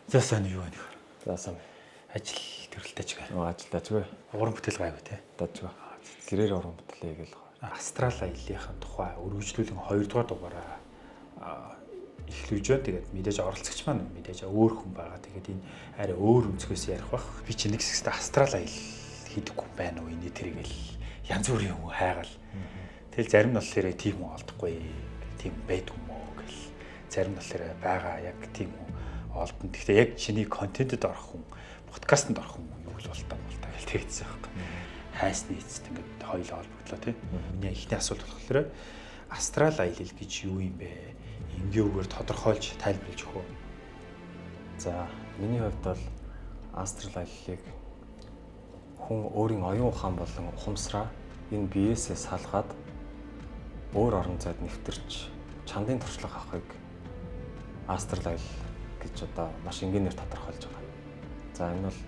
За сайн юу вэ? За сайн. Ажил төрөлтэйч гээ. Ажилдаач гээ. Уран бүтээл гайгүй те. Даач гээ. Гэрээр уран бүтээлээ гээл. Астрал аяллахын тухай өргөжлүүлэн 2 дугаар дугаараа эхлүүлж байна. Тэгээд мэдээж оролцогч маань мэдээж өөр хүн байгаа. Тэгээд энэ арай өөр өнцгөөс ярих бах. Би чи нэг хэсэгт астрал аял хийдэггүй байна уу? Энэ тэргээл янз бүрийн хүн хайгаал. Тэгэл зарим нь болохоор тийм хүн олдохгүй. Тийм байдаг юм уу гэл. Зарим нь болохоор байгаа яг тийм хүн олдно. Гэхдээ яг чиний контентэд орох хүн, подкастэнд орох хүн юу л болтаа гэл тэгсэн байхгүй. Хайсны эцэст ингээд хоёулаа холбогдлоо тийм. Миний ихний асуулт болохоор астрал аялал гэж юу юм бэ? Энгийн үгээр тодорхойлж тайлбарлаж өгөө. За, миний хувьд бол астрал аяллыг хүн өөрийн оюун ухаан болон ухамсараа энэ биеэсээ салгаад өөр орон зайд нэвтэрч чандын туршлага авахыг астрал аялал гэж одоо маш энгийнээр тодорхойлж байгаа. За энэ бол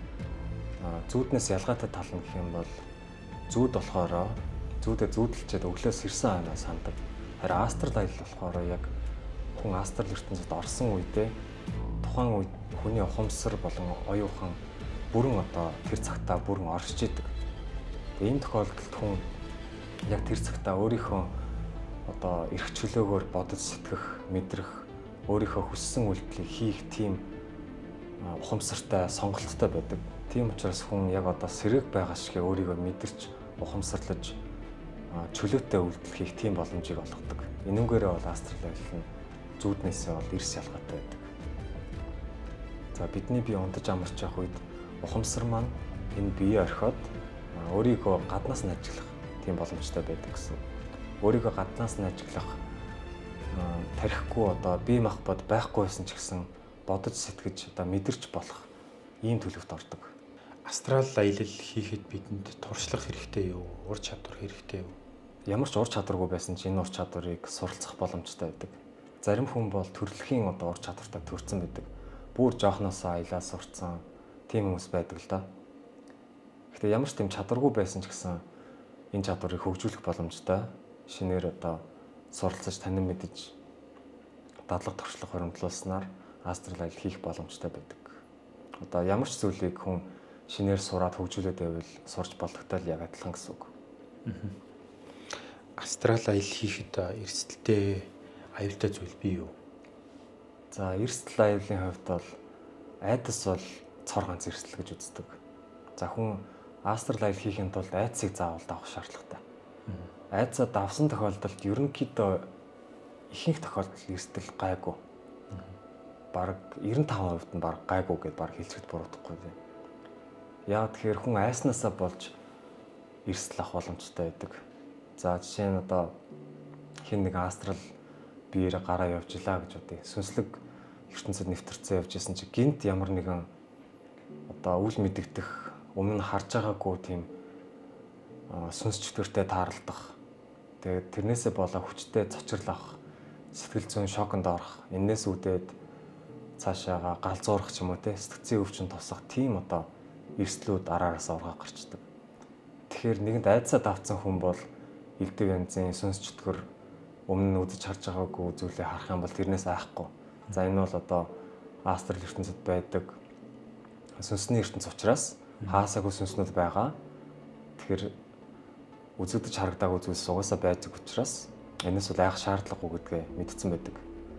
зүүднээс ялгаатай тал нь гэх юм бол зүүд болохоор зүүдээ зүүдэлчээд өглөөс ирсэн хойноо сандаг. Харин астрал аялал болохоор яг хүн астрал ертөнцид орсон үедээ тухайн үед хүний ухамсар болон оюун ухаан бүрэн одоо тэр цагтаа бүрэн оршиж идэг. Тэгээ энэ тохиолдолд хүн яг тэр цагтаа өөрийнхөө одоо эрх чөлөөгөөр бодож сэтгэх, мэдрэх, өөрийнхөө хүссэн үйлдэлийг хийх тийм ухамсартай, сонголттой байдаг. Тийм учраас хүн яг одоо сэрэг байгаа шиг өөрийгөө мэдэрч, ухамсарлаж, чөлөөтэй үйлдэл хийх тийм боломжийг олгодог. Энүүгээрээ бол астрал аялал нь зүүднээсээ бол эрс ялгаатай байдаг. За бидний бие ундаж амарч явах үед ухамсар маань энэ биеэ орхиод өөрийгөө гаднаас нь ажиглах тийм боломжтой байдаг гэсэн. Өөрийгөө гаднаас нь ажиглах тарихгүй одоо бие махбод байхгүй байсан ч гэсэн бодож сэтгэж одоо мэдэрч болох ийм төлөвт ордог. Астрал аялал хийхэд бидэнд туршлах хэрэгтэй юу? Ур чадвар хэрэгтэй юу? Ямар ч ур чадваргүй байсан ч энэ ур чадварыг суралцах боломжтой байдаг. Зарим хүн бол төрөлхийн одоо ур чадвартай төрсэн байдаг. Бүр жоохноосоо аялал сурцсан тийм хүмүүс байдаг л да. Гэхдээ ямар ч тийм чадваргүй байсан ч гэсэн энэ чадварыг хөгжүүлэх боломжтой. Шинээр одоо суралцаж танин мэдэж дадлаг туршлага хоригдлуулснаар астрал аялал хийх боломжтой байдаг. Одоо ямар ч зүйлийг хүн шинээр сураад хөгжүүлээд байвал сурч болгохтой л яг адилхан гэсэн үг. Астрал аялал хийхэд эрсдэлтэй аюултай зүйл бий юу? За эрсдэл аюулын хувьд бол айдас бол цор ганц эрсдэл гэж үздэг. За хүн астрал аялал хийхин тулд айдсыг заавал давах шаардлагатай. Айдсаа давсан тохиолдолд ерөнхийдөө ихэнх тохиолдолд эрсдэл гайгүй. Бараг 95% нь бараг гайгүй гэдээ бараг хэлцэхэд буруудахгүй тийм. Яг тэгэхээр хүн айснаасаа болж эрсдэл авах боломжтой байдаг. За жишээ нь одоо хин нэг астрал биеэр гараа явж илаа гэж бодъё. Сүнслэг ертөнцид нэвтэрцэн явж исэн чи гинт ямар нэгэн одоо үл мэдэгдэх өмнө нь харж байгаагүй тийм сүнс чөтгөртэй тааралдах. Тэгээд тэрнээсээ болоо хүчтэй цочрол авах, сэтгэл зүйн шоконд орох, энээс үүдээд цаашаага галзуурах ч юм уу те сэтгцийн өвчин тусах тийм одоо эрсдлүүд араараас ургаа гарчдаг. Тэгэхээр нэгэнд айдсаа давтсан хүн бол элдв янзын сүнс чөтгөр өмнө нь үзэж харж байгаагүй зүйлээ харах юм бол тэрнээс айхгүй. За энэ бол одоо астрал ертөнцид байдаг сүнсний ертөнц учраас хаасаагүй сүнснүүд байгаа. Тэгэхээр үзэгдэж харагдаагүй зүйлс угаасаа байдаг учраас энэс бол айх шаардлагагүй гэдгээ мэдсэн байдаг.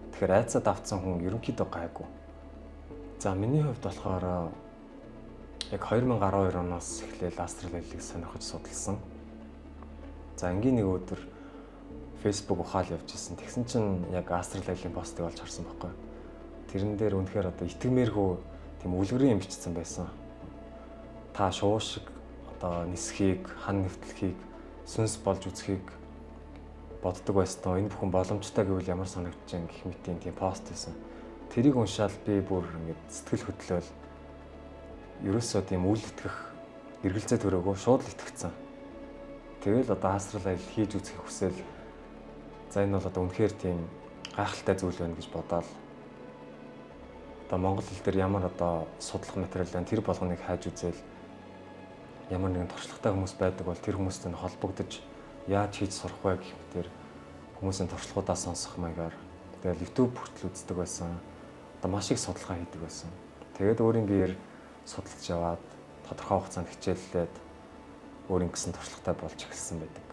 Тэгэхээр айдсаа давтсан хүн ерөнхийдөө гайгүй. За миний хувьд болохоор яг 2012 оноос эхлээл астрал аяллыг сонирхож судалсан. За энгийн нэг өдөр Facebook ухаал явж исэн. Тэгсэн чинь яг астрал аяллын постыг олж харсан байхгүй. Тэрэн дээр үнэхээр одоо итгэмээргүй тийм үлгэрийн юм бичсэн байсан. Та шуушиг одоо нисхийг, хан нэвтлэхийг сүнс болж үзхийг боддог байсан. Энэ бүхэн боломжтой гэвэл ямар санагдаж байна гэх мэтийн тийм пост байсан. Тэрийг уншаад би бүр ингэж сэтгэл хөдлөөл ерөөсөө тийм үл итгэх эргэлзээ төрөөгөө шууд л итгэцэн. Тэгэл одоо астрал аялал хийж үзэх хүсэл за энэ бол одоо үнэхээр тийм гайхалтай зүйл байна гэж бодоод одоо монгол хэл дээр ямар одоо судлах материал байна тэр болгоныг хайж үзэл ямар нэгэн туршлагатай хүмүүс байдаг бол тэр хүмүүстэй холбогдож яаж хийж сурах вэ гэх мэтэр хүмүүсийн туршлагуудаа сонсох маягаар тэгэл YouTube хүртэл үздэг байсан. Одоо маш их судалгаа хийдэг байсан. Тэгээд өөрийн биеэр судалж яваад тодорхой хугацаанд хичээллээд өөрийн гэсэн туршлагатай болж эхэлсэн байдаг.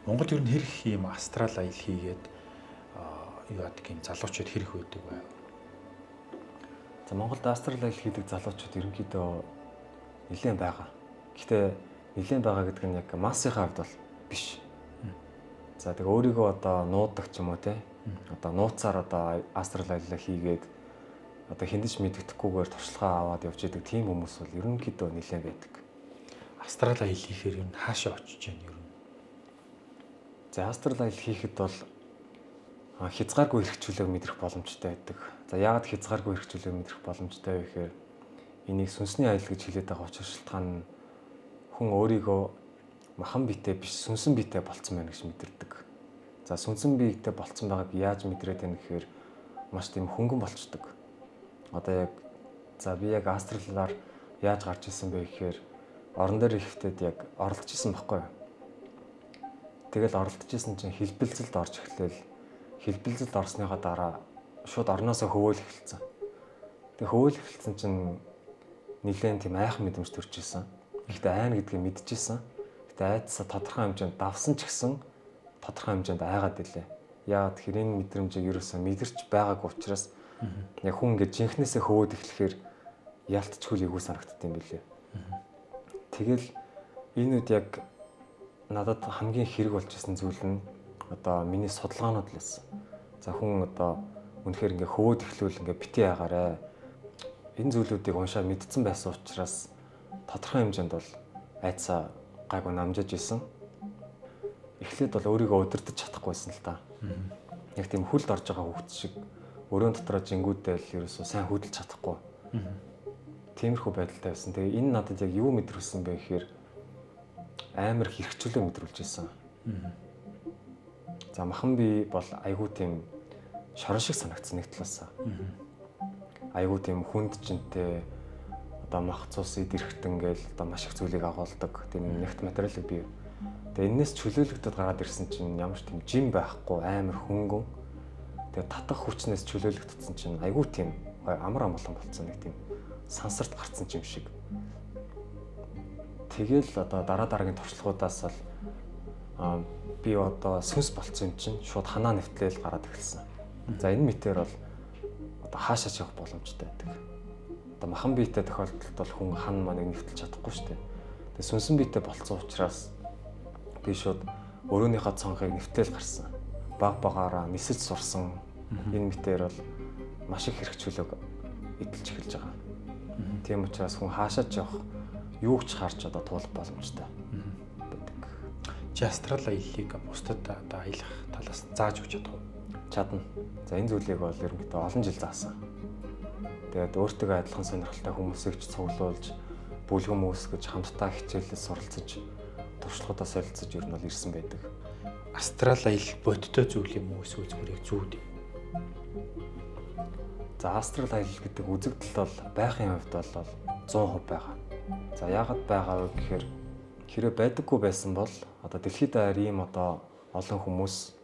Монголд ер нь хэрэг ийм астрал аялал хийгээд юу яадаг юм залуучууд хэрэг байдаг бай. За Монголд астрал аялал хийдэг залуучууд ерөнхийдөө нэлээд байгаа. Гэхдээ нэлээд байгаа гэдэг нь яг массынхаа хувьд бол биш. За тэгээ өөрийгөө одоо нуудаг ч юм уу те. Одоо нууцаар одоо астрал аялал хийгээд одоо хиндэж мэддэхгүйгээр туршлагаа аваад явж идэг тийм хүмүүс бол ерөнхийдөө нэлээд байдаг. Астрал аялал хийхээр ер нь хаашаа очиж яах юм? За астрал аялал хийхэд бол хязгааргүй хэрэгжүүлэг мэдрэх боломжтой байдаг. За яагаад хязгааргүй хэрэгжүүлэг мэдрэх боломжтой вэ гэхээр энийг сүнсний аялал гэж хэлээд байгаа учир шалтгаан нь хүн өөрийгөө махан биетэй биш сүнсэн биетэй болцсон байна гэж мэдэрдэг. За сүнсэн биетэй болцсон байгааг яаж мэдрээд байна гэхээр маш тийм хөнгөн болчдөг. Одоо яг за би яг астралаар яаж гарч ирсэн бэ гэхээр орон дээр ихэвтэд яг оролдож исэн байхгүй юу? Тэгэл оролдож исэн чинь хэлбэлзэлд орж эхлэв. Хэлбэлзэлд орсныхоо дараа шууд орноосоо хөвөөл эхэлсэн. Тэгээ хөвөөл эхэлсэн чинь нэлээд тийм айхан мэдрэмж төрж исэн. Гэхдээ айна гэдгийг мэдчихсэн. Гэхдээ айдсаа тодорхой хэмжээнд давсан ч гэсэн тодорхой хэмжээнд айгаад илээ. Яагаад тэгэхээр энэ мэдрэмжийг ерөөсөө мэдэрч байгаагүй учраас яг хүн ингээд жинхнээсээ хөвөөд эхлэхээр ялтчгүй л эвгүй санагддаг юм билээ. Тэгэл энэ үед яг надад хамгийн хэрэг болж исэн зүйл нь одоо миний судалгаанууд л байсан. За хүн одоо үнэхээр ингээ хөвөөд эхлүүл ингээ бити яагаарэ. Энэ зүйлүүдийг уншаад мэдсэн байсан учраас тодорхой хэмжээнд бол айцаа гайгүй намжиж исэн. Эхлээд бол өөрийгөө удирдах чадахгүйсэн л та. Яг тийм хүлд орж байгаа хүүхд шиг өрөөнд дотроо жингүүдэл ерөөсөө сайн хөдөлж чадахгүй. Тиймэрхүү байдалтай байсан. Тэгээ энэ надад яг юу мэдрүүлсэн бэ гэхээр амар хэрэгчлээ мэдрүүлж исэн. За махан би бол айгүй тийм шорон шиг санагдсан нэг талаасаа. Айгүй тийм хүнд жинтэй одоо мах цус идэрхтэн гээл одоо маш их зүйлийг агуулдаг. Тийм нэгт материалыг би. Тэгээ энэс чөлөөлөгдөд гараад ирсэн чинь ямар ч тийм жим байхгүй амар хөнгөн. Тэгээ татах хүчнээс чөлөөлөгдсөн чинь айгүй тийм амар амгалан болцсон нэг тийм сансарт гарцсан юм шиг. Тэгэл одоо дараагийн туршлагуудаас бол би одоо сүнс болцсон юм чинь шууд ханаа нэвтлээл гараад эхэлсэн. За энэ мэтэр бол одоо хаашаа явах боломжтой байдаг. Одоо махан биетэй тохиолдолд бол хүн хан маныг нэвтэлж чадахгүй шүү дээ. Тэгээ сүнсэн биетэй болцсон учраас би шууд өрөөнийхөө цонхыг нэвтэл гарсан. Баг багаараа нисэж сурсан. Энэ мэтэр бол маш их хэрэгчлөг эдэлж эхэлж байгаа. Тийм учраас хүн хаашаа явах юу ч харж одоо туулах боломжтой байдаг. Чи астрал аяллыг бусдад одоо аялах талаас зааж өгч чадах уу? Чадна. За энэ зүйлийг бол ерөнхийдөө олон жил заасан. Тэгээд өөртөө адилхан сонирхолтой хүмүүсийг ч цуглуулж, бүлгэн үүсгэж, хамтдаа хичээлээс суралцаж, туршлагуудаа солилцож ер нь бол ирсэн байдаг. Астрал аялал бодтой зүйл юм уу эсвэл зүгээр зүүд юм? За астрал аялал гэдэг үзэгдэл бол байхын хувьд бол 100% байгаа. За яагаад байгаа вэ гэхээр хэрэв байдаггүй байсан бол одоо дэлхийд даяар ийм одоо олон хүмүүс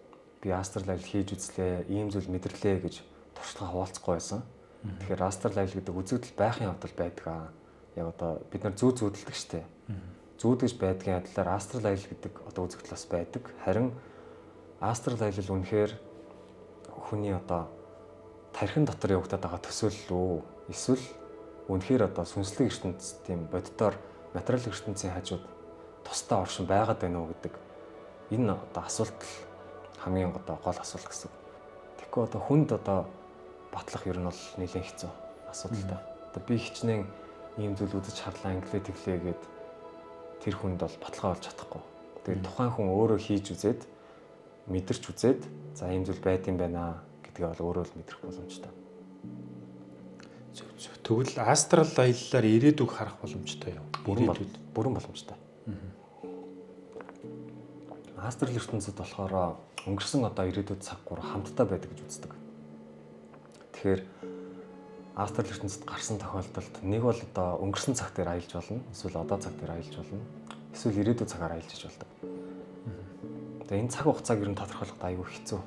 би астрал аялал хийж үзлээ, ийм зүйл мэдэрлээ гэж туршлага хуваалцахгүй байсан. Тэгэхээр астрал аялал гэдэг үзэгдэл байхын хувьд байдаг аа. Яг одоо бид нар зүүдэлдэг штеп. Зүүдгэж байдгийн адилаар астрал аялал гэдэг одоо үзэгдэл бас байдаг. Харин астрал аялал үнэхээр хүний одоо тархин дотор явагдаад байгаа төсөөлөл үү? Эсвэл үнэхээр одоо сүнслэг ертөнцийн тийм боддоор материал ертөнцийн хажууд тусдаа оршин байгаад байна уу гэдэг энэ одоо асуулт хамгийн одоо гол асуулт гэсэн. Тэгэхгүй одоо хүнд одоо батлах ер нь бол нэлээд хэцүү асуудалтай. Одоо би хичнээн ийм зүйл үзэж харлаа инглээ тэглээгээд тэр хүнд бол баталгаа олж чадахгүй. Тэгээд тухайн хүн өөрөө хийж үзээд мэдэрч үзээд за ийм зүйл байд юм байна гэдгээ бол өөрөө л мэдрэх боломжтой. Тэгвэл астрал аяллаар ирээдүг харах боломжтой юу? Бүрэн боломжтой. Астрал ертөнцид болохоор өнгөрсөн одоо ирээдүйд цаг 3 хамтдаа байдаг гэж үздэг. Тэгэхээр астрал ертөнцид гарсан тохиолдолд нэг бол одоо өнгөрсөн цаг дээр аялж болно, эсвэл одоо цаг дээр аялж болно, эсвэл ирээдүйд цагаар аялж иж болдог. Тэгээ энэ цаг хугацааг ер нь тодорхойлоход аюул хэцүү.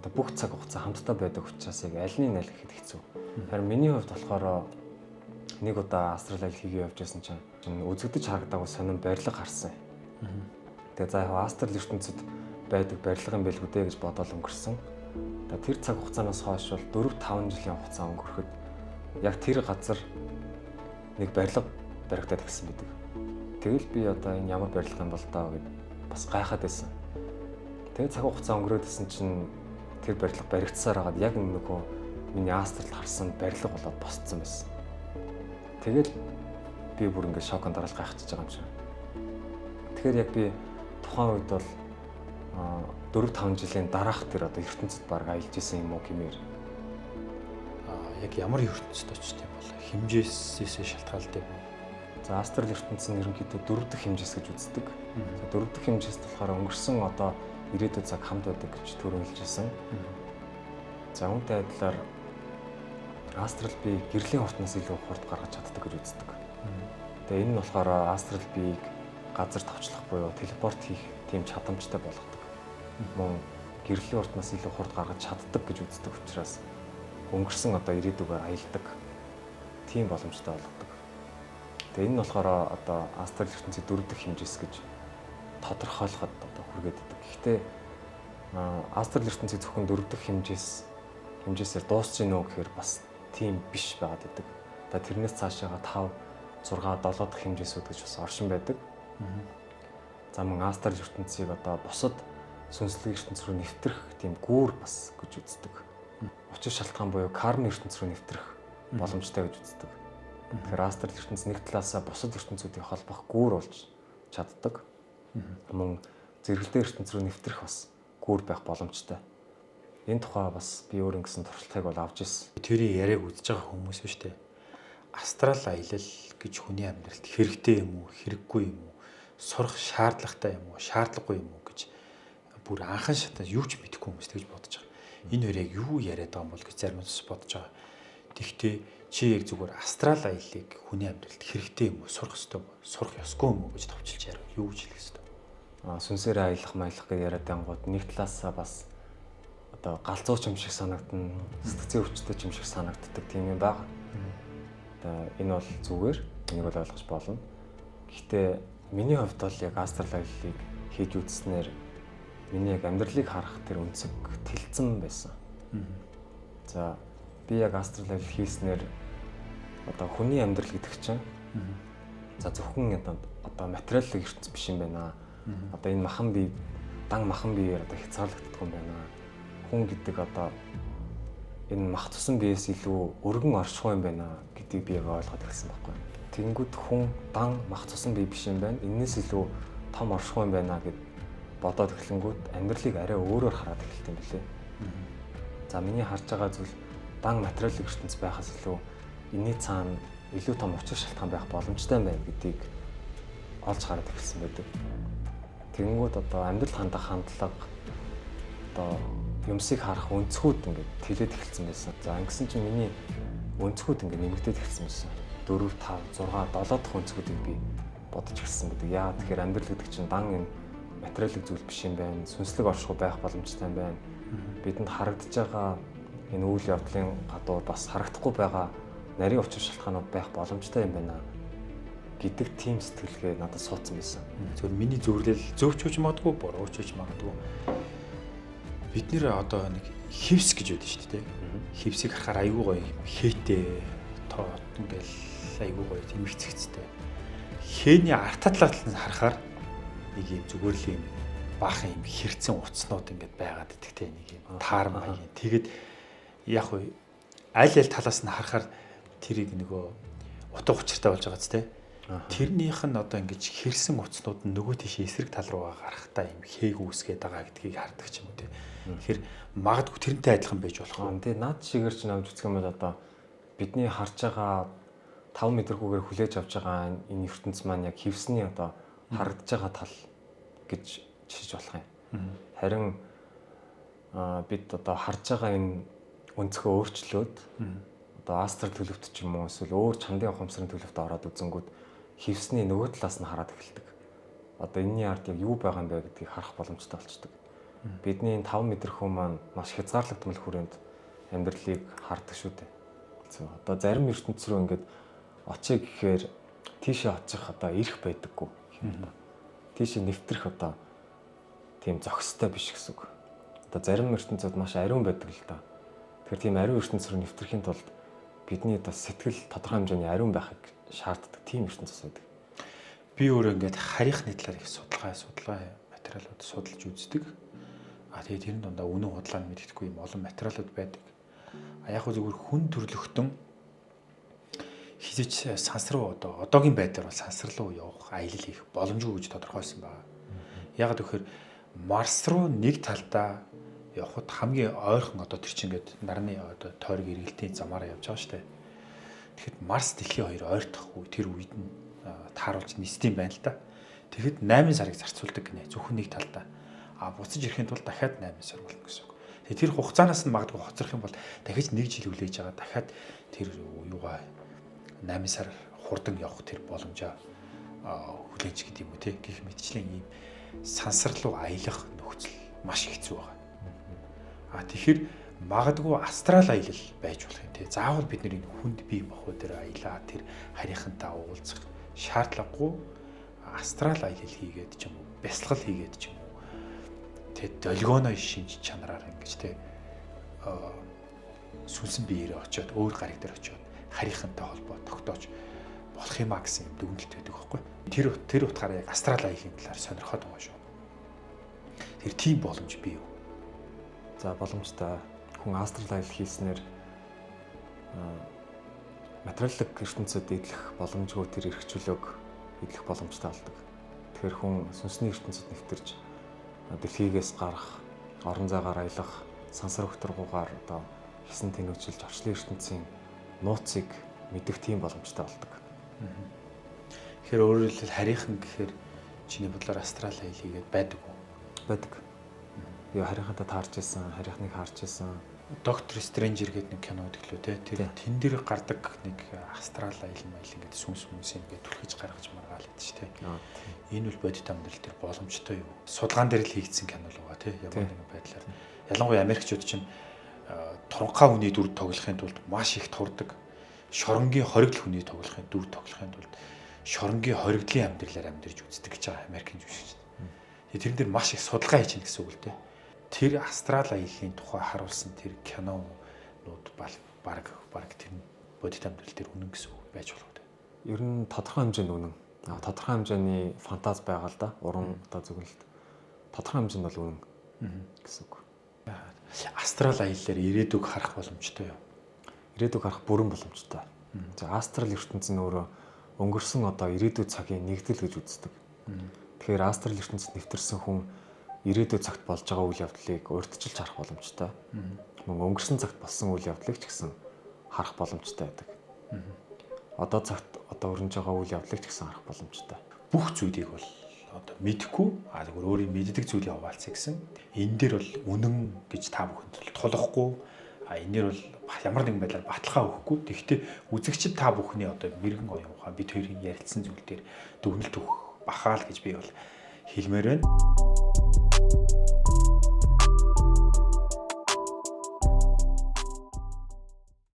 Одоо бүх цаг хугацаа хамтдаа байдаг учраас яг аль нь аль гэхэд хэцүү. Харин миний хувьд болохоор нэг удаа астрал аялал хийгээ явж байсан чинь үзэгдэж харагдаагүй сонин барилга харсан. Тэгээ за яг астрал ертөнцид байдаг барилга юм байлгүй дээ гэж бодоод өнгөрсөн. Тэгээ тэр цаг хугацаанаас хойш бол 4-5 жилийн хугацаа өнгөрөхөд яг тэр газар нэг барилга баригдаад ирсэн байдаг. Тэгэл би одоо энэ ямар барилга юм бол таа гэд бас гайхаад байсан. Тэгээ цаг хугацаа өнгөрөөдсөн чинь тэр барилга баригдсаар хагаад яг нөгөө миний астрал харсан барилга болоод босцсон байсан. Тэгэл би бүр ингээд шоконд ороод гайхчихж байгаа юм шиг. Тэгэхээр яг би тухайн үед бол 4-5 жилийн дараах тэр одоо ертөнцид баг аялж исэн юм уу гэмээр. Яг ямар ертөнцид очт юм бол хэмжээсээс шалтгаалдаг юм. За астрал ертөнцийн ерөнхийдөө 4 дахь хэмжээс гэж үздэг. За 4 дахь хэмжээст болохоор өнгөрсөн одоо ирээдүйн цаг хамт байдаг гэж түрүү хэлжсэн. За үүнтэй адилаар астрал бие гэрлийн хурднаас илүү хурд гаргаж чаддаг гэж үздэг. Тэгээ энэ нь болохоор астрал биеийг газар товчлох буюу телепорт хийх тийм чадамжтай болгодог. Мөн гэрлийн хурднаас илүү хурд гаргаж чаддаг гэж үздэг учраас өнгөрсөн одоо ирээдүгээр аялдаг тийм боломжтой болгодог. Тэгээ энэ нь болохоор одоо астрал ертөнцийн 4 дахь хэмжээс гэж тодорхойлоход одоо хүргээд идэг. Гэхдээ астрал ертөнцийн зөвхөн 4 дахь хэмжээсээр дуусч гинөө гэхээр бас тийм биш байгаад идэг. Одоо тэрнээс цаашаага 5, 6, 7 дахь хэмжээсүүд гэж бас оршин байдаг. За мөн астрал ертөнцийг одоо бусад сүнслэг ертөнц рүү нэвтрэх тийм гүүр бас гэж үздэг. Учир шалтгаан буюу карма ертөнц рүү нэвтрэх боломжтой гэж үздэг. Тэгэхээр астрал ертөнц нэг талаасаа бусад ертөнцүүдийн холбох гүүр болж чаддаг. Мөн зэрэгэлдээ ертөнц рүү нэвтрэх бас гүүр байх боломжтой. Энэ тухай бас би өөр ингэсэн туршлагыг бол авч ирсэн. Тэрийг яриаг үзэж байгаа хүмүүс биш үү? Астрал аялал гэж хүний амьдралд хэрэгтэй юм уу, хэрэггүй юм уу? Сурах шаардлагатай юм уу, шаардлагагүй юм уу гэж бүр анхан шатаа юу ч мэдэхгүй хүмүүс тэгж бодож байгаа. Энэ хоёр яг юу яриад байгаа юм бол гэж зарим нь бодож байгаа. Тэгвэл чи яг зүгээр астрал аяллыг хүний амьдралд хэрэгтэй юм уу, сурах ёстой юм уу, сурах ёсгүй юм уу гэж товчилж ярив. Юу гэж хэлэх ёстой? Сүнсээр аялах маялах гэж яриад ангууд нэг талаасаа бас одоо галзууч юм шиг санагдана, сэтгцэн өвчтөй юм шиг санагддаг тийм юм байна. Одоо энэ бол зүгээр, энийг бол ойлгож болно. Гэхдээ миний хувьд бол яг астрал аяллыг хийж үзснээр миний яг амьдралыг харах тэр үнцэг тэлцэн байсан. За би яг астрал аялал хийснээр одоо хүний амьдрал гэдэг чинь за зөвхөн одоо материалын ертөнц биш юм байна. Одоо энэ махан бие, дан махан биеэр одоо хязгаарлагддаг юм байна. Хүн гэдэг одоо энэ мах тусан биеэс илүү өргөн оршихуй юм байна гэдгийг би яг ойлгоод ирсэн байхгүй. Тэнгүүд хүн дан мах тусан бие биш юм байна. Энээс илүү том оршихуй юм байна гэд бодоод эхлэнгүүт амьдралыг арай өөрөөр хараад эхэлт юм билээ. За миний харж байгаа зүйл дан материалын ертөнц байхаас илүү энэний цаана илүү том учир шалтгаан байх боломжтой юм байна гэдгийг олж хараад эхэлсэн байдаг. Тэнгүүд одоо амьдрал хандах хандлага одоо юмсыг харах өнцгүүд ингээд тэлээд эхэлсэн байсан. За ингэсэн чинь миний өнцгүүд ингээд нэмэгдээд эхэлсэн байсан. 4, 5, 6, 7 дахь өнцгүүдийг би бодож эхэлсэн гэдэг. Яа тэгэхээр амьдрал гэдэг чинь дан энэ материалын зүйл биш юм байна. Сүнслэг оршихуй байх боломжтой юм байна. Бидэнд харагдаж байгаа энэ үйл явдлын гадуур бас харагдахгүй байгаа нарийн учир шалтгаанууд байх боломжтой юм байна гэдэг тийм сэтгэлгээ надад суудсан байсан. Зөвхөн миний зөвлөл зөвч үуч магадгүй, бурууч үуч магадгүй. Бид нэр одоо нэг хевс гэж байдаг шүү дээ. Хевсийг харахаар аюу гоё хээтэй тоо ингээл аюу гоё тийм ихцэгцтэй. Хээний арта талаас нь харахаар нэг юм зүгээр л юм баахан юм хэрцэн уцснууд ингээд байгаад идэх те нэг юм таарм хаяа. Тэгэд яг уу аль талаас нь харахаар тэрийг нөгөө утга учиртай болж байгаа ч те. Тэрнийх нь одоо ингэж хэрсэн уцснууд нь нөгөө тийш эсрэг тал руугаа гарахтаа юм хээг үүсгээд байгаа гэдгийг хардаг ч юм уу те. Тэгэхээр магадгүй тэрнтэй адилхан байж болох юм. Тэгээ наад шигээр чинь авч үзэх юм бол одоо бидний харж байгаа 5 метргүйгээр хүлээж авч байгаа энэ ертөнц маань яг хевсний одоо харагдаж байгаа тал гэж жишиж болох юм. Харин бид одоо харж байгаа энэ өнцгөө өөрчлөөд одоо астрал төлөвт ч юм уу эсвэл өөр чандын ухамсарын төлөвт ороод үзэнгүүт хевсний нөгөө талаас нь хараад эхэлдэг. Одоо энэний ард яг юу байгаа юм бэ гэдгийг харах боломжтой болчдөг. Бидний 5 метр хүн маань маш хязгаарлагдмал хүрээнд амьдралыг хардаг шүү дээ. хэцүү. Одоо зарим ертөнц рүү ингээд очие гэхээр тийшээ очих одоо ирэх байдаггүй юм да. Тийшээ нэвтрэх одоо тийм зохистой биш гэсэн үг. Одоо зарим ертөнцид маш ариун байдаг л да. Тэгэхээр тийм ариун ертөнц рүү нэвтрэхийн тулд бидний одоо сэтгэл тодорхой хэмжээний ариун байхыг шаарддаг тийм ертөнцөөс байдаг. Би өөрөө ингээд харийнхны талаар их судалгаа материалууд судалж үздэг. Тэгээд тэрэн дундаа үнэн худлааг мэддэхгүй юм олон материалууд байдаг. Яг хөө зүгээр хүн төрлөختөн хизэж сансар руу одоогийн байдлаар бол сансар руу явах аялал хийх боломжгүй гэж тодорхойлсон байна. Яг тэгэхээр Марс руу нэг талдаа явхад хамгийн ойрхон одоо тэр чинь ингээд нарны одоо тойрог эргэлтийн замаараа явж байгаа шүү дээ. Тэгэхэд Марс дэлхий хоёр ойртох үе тэр үед нь тааруулж нисдэм байна л да. Тэгэхэд 8 сарыг зарцуулдаг гинэ зөвхөн нэг талдаа. Буцаж ирэхийн тулд дахиад 8 сар болно гэсэн үг. Тэгээ тэр хугацаанаас нь магадгүй хоцрох юм бол дахиж 1 жил хүлээж байгаа дахиад тэр юугаа 8 сар хурдан явах тэр боломжоо хүлээж гэдэг юм уу те гэх мэтчлэн ийм сансар руу аялах нөхцөл маш хэцүү байгаа. Тэгэхээр магадгүй астрал аялал байж болох юм те. Заавал бид нэр хүнд бие махбод дээр аялаа тэр харийнхантай уулзах шаардлагагүй астрал аялал хийгээд ч юм уу бясалгал хийгээд ч юм уу те долгионой шинж чанараар ингэж те сүнсэн биеэрээ очиод өөр гариг дээр очиод харийнхантай холбоо тогтоож болох юмаа гэсэн юм дүгнэлт байдаг байхгүй. Тэр утгаараа яг астрал аялын талаар сонирхоод байгаа шүү. Тэр тийм боломж бий юу? За боломжтой. Хүн астрал аялал хийснээр материаллык ертөнцид идэх боломжгүй тэр эрхчлөөг идэх боломжтой болдог. Тэгэхээр хүн сүнсний ертөнцид нэвтэрж дэлхийгээс гарах, орон зайгаар аялах, сансар хөтөргуугаар одоо хийсэн тэнүүжилж орчлын ертөнцийн нууцыг мэдэх тийм боломжтой болдог. Тэгэхээр өөрөөр хэлбэл харийнхан гэхээр чиний бодлоор астрал аялал хийгээд байдаг уу? Байдаг. Яа харийнхантаа таарч исэн, харийнхныг харж исэн. Доктор Стрэнжер гэдэг нэг кино төглөө те. Тэр тэн дээр гардаг нэг астрал аялал маялал ингээд сүнс ингээд түлхэж гаргаж маргаал гэдэг чинь те. Энэ үл бодит амьдрал дээр боломжтой юу? Судалгаан дээр л хийгдсэн кино л байгаа те. Ямар нэгэн байдлаар. Ялангуяа Америкчууд чинь туранхай хүний дүр тоглохын тулд маш их турдаг. Шоронгийн хоригдл хүний тоглохын дүр тоглохын тулд шоронгийн хоригдлын амьдралаар амьдарч үздэг гэж байгаа Америкийн жүжигчид. Тэрэн дээр маш их судалгаа хийж гин гэсэн үг л дээ. Тэр астрал аяллаа тухай харуулсан тэр кинонууд баг тэр бодит амьдрал дээр үнэн гэсэн үг байж болох үү? Ер нь тодорхой хэмжээнд үнэн. Тодорхой хэмжээний фантаз байгаа л да. Уран одоо зөвлөлт. Тодорхой хэмжээнд бол үнэн гэсэн үг. Астрал аяллаар ирээдүг харах боломжтой юу? Ирээдүг харах бүрэн боломжтой. За астрал ертөнц нь өөрөө өнгөрсөн одоо ирээдүйн цагийн нэгдэл гэж үздэг. Тэгэхээр астрал ертөнцид нэвтэрсэн хүн ирээдүйн цагт болж байгаа үйл явдлыг урьдчилж харах боломжтой. Мөн өнгөрсөн цагт болсон үйл явдлыг ч гэсэн харах боломжтой байдаг. Одоо цагт одоо өрнөж байгаа үйл явдлыг ч гэсэн харах боломжтой. Бүх зүйлийг бол одоо мэдэхгүй зүгээр өөрийн мэддэг зүйлийг хаваалцъя гэсэн. Энэ дээр бол үнэн гэж та бүхэнд тулахгүй. Энэ дээр бол ямар нэгэн байдлаар баталгаа өгөхгүй. Тэгэхдээ үзэгчид та бүхний одоо мэрэгэн оюун ухаан бид хоёрын ярилцсан зүйл дээр дүгнэлт өгөх бахаал гэж би бол хэлмээр байна.